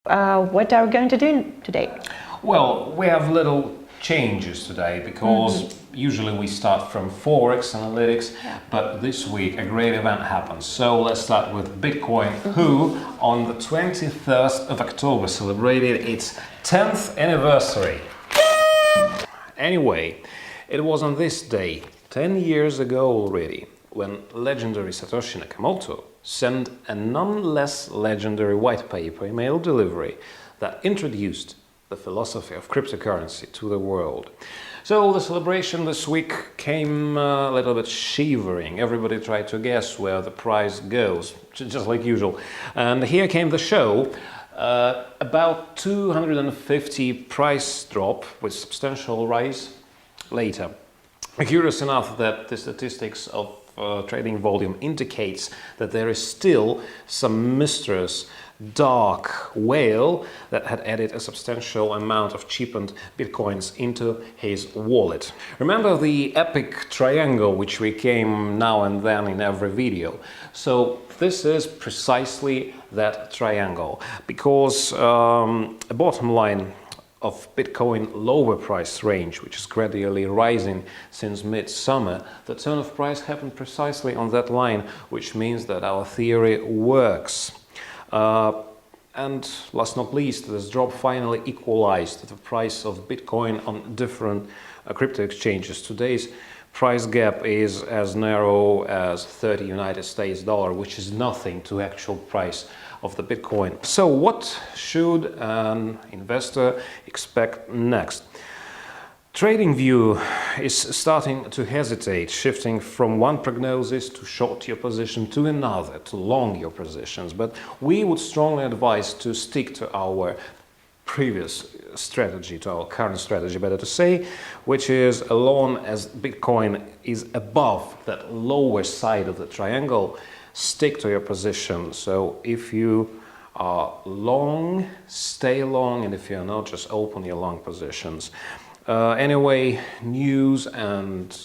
what are we going to do today? Well, we have little changes today because usually we start from Forex analytics, but this week a great event happens. So let's start with Bitcoin, who on the 23rd of October celebrated its 10th anniversary. Anyway, it was on this day, 10 years ago already, when legendary Satoshi Nakamoto sent a none less legendary white paper email delivery that introduced the philosophy of cryptocurrency to the world. So the celebration this week came a little bit shivering. Everybody tried to guess where the price goes, just like usual. And here came the show. About 250 price drop with substantial rise later. Curious enough that the statistics of trading volume indicates that there is still some mysterious dark whale that had added a substantial amount of cheapened bitcoins into his wallet. Remember the epic triangle which we came now and then in every video? So this is precisely that triangle, because a bottom line of Bitcoin lower price range, which is gradually rising since mid-summer, the turn of price happened precisely on that line, which means that our theory works. And last not least, this drop finally equalized the price of Bitcoin on different crypto exchanges. Today's price gap is as narrow as 30 United States dollar, which is nothing to actual price of the Bitcoin. So what should an investor expect next? TradingView is starting to hesitate, shifting from one prognosis to short your position to another, to long your positions. But we would strongly advise to stick to our previous strategy, to our current strategy, better to say, which is as long as Bitcoin is above that lower side of the triangle, stick to your position. So if you are long, stay long, and if you're not, just open your long positions. Anyway, news and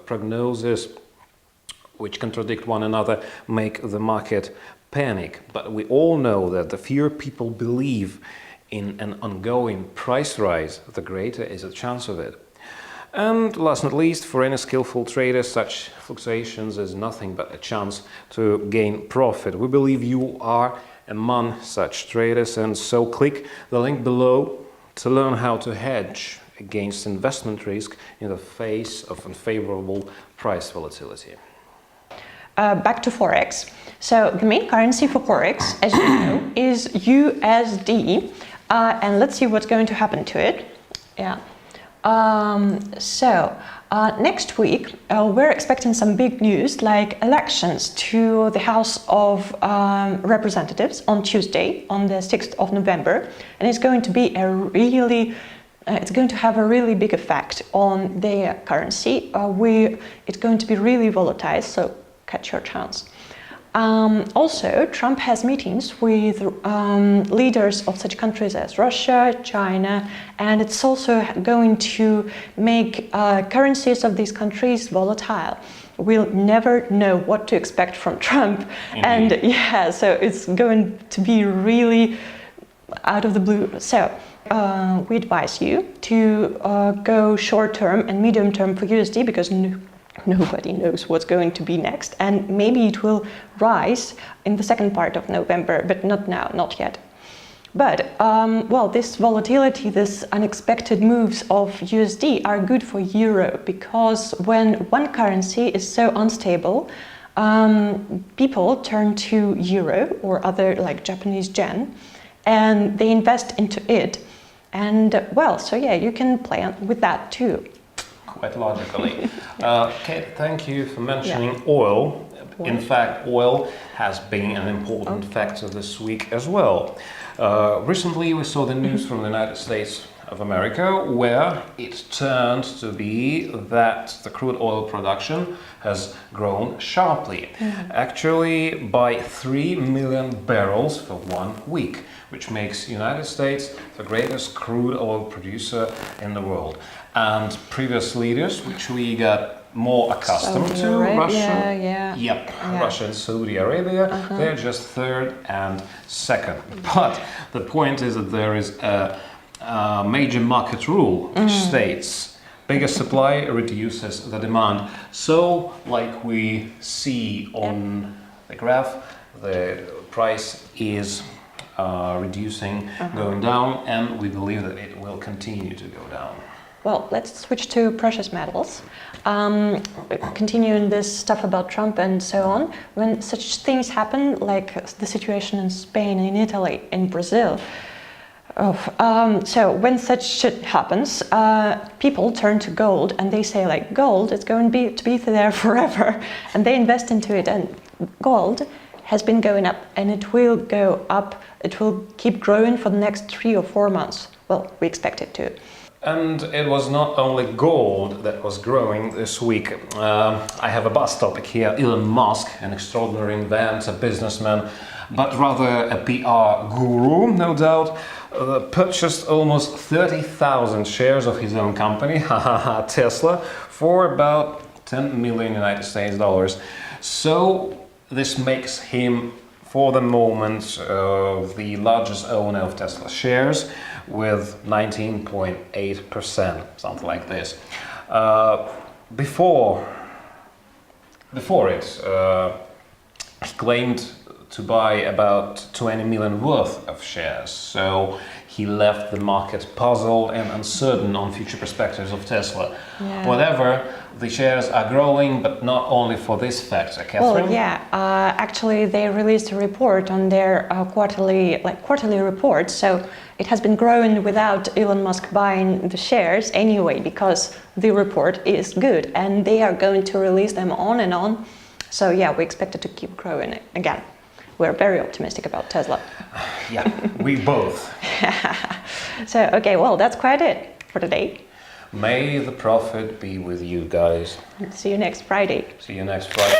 prognosis which contradict one another make the market panic. But we all know that the fewer people believe in an ongoing price rise, the greater is the chance of it. And last not least, for any skillful trader, such fluctuations is nothing but a chance to gain profit. We believe you are among such traders, and so click the link below to learn how to hedge against investment risk in the face of unfavorable price volatility. Back to Forex. So the main currency for Forex, as you know, is USD. And let's see what's going to happen to it. Yeah. Next week, we're expecting some big news like elections to the House of Representatives on Tuesday, on the 6th of November. And it's going to be it's going to have a really big effect on their currency. It's going to be really volatile, so catch your chance. Also, Trump has meetings with leaders of such countries as Russia, China, and it's also going to make currencies of these countries volatile. We'll never know what to expect from Trump. And yeah, so it's going to be really out of the blue. So we advise you to go short-term and medium-term for USD, because nobody knows what's going to be next, and maybe it will rise in the second part of November, but not now, not yet. But well, this volatility, this unexpected moves of USD are good for euro, because when one currency is so unstable, people turn to euro or other like Japanese yen, and they invest into it. And well, so yeah, you can play with that too. Quite logically. Kate, thank you for mentioning oil. In fact, oil has been an important factor this week as well. Recently, we saw the news from the United States of America, where it turned to be that the crude oil production has grown sharply, actually by 3 million barrels for 1 week, which makes United States the greatest crude oil producer in the world. And previous leaders, which we got more accustomed Saudi to Arabia, Russia. yeah. Yep, Yeah. Russia and Saudi Arabia, they're just third and second. But the point is that there is a major market rule which states bigger supply reduces the demand. So, like we see on the graph, the price is reducing, going down, and we believe that it will continue to go down. Well, let's switch to precious metals. Continuing this stuff about Trump and so on, when such things happen, like the situation in Spain, in Italy, in Brazil, so when such shit happens, people turn to gold and they say like gold is going to be there forever, and they invest into it, and gold has been going up and it will go up. It will keep growing for the next 3 or 4 months. Well, we expect it to. And it was not only gold that was growing this week. I have a buzz topic here. Elon Musk, an extraordinary inventor, businessman, but rather a PR guru, no doubt, purchased almost 30,000 shares of his own company, Tesla, for about 10 million United States dollars. So this makes him, for the moment, the largest owner of Tesla shares, with 19.8%, something like this. Before it, he claimed to buy about 20 million worth of shares. So he left the market puzzled and uncertain on future perspectives of Tesla. Yeah. Whatever, the shares are growing, but not only for this factor. Catherine? Well, yeah. Actually, they released a report on their quarterly report. So it has been growing without Elon Musk buying the shares anyway, because the report is good, and they are going to release them on and on. So yeah, we expect it to keep growing again. We're very optimistic about Tesla. Yeah, we both. So, okay, well, that's quite it for today. May the profit be with you guys. See you next Friday. See you next Friday.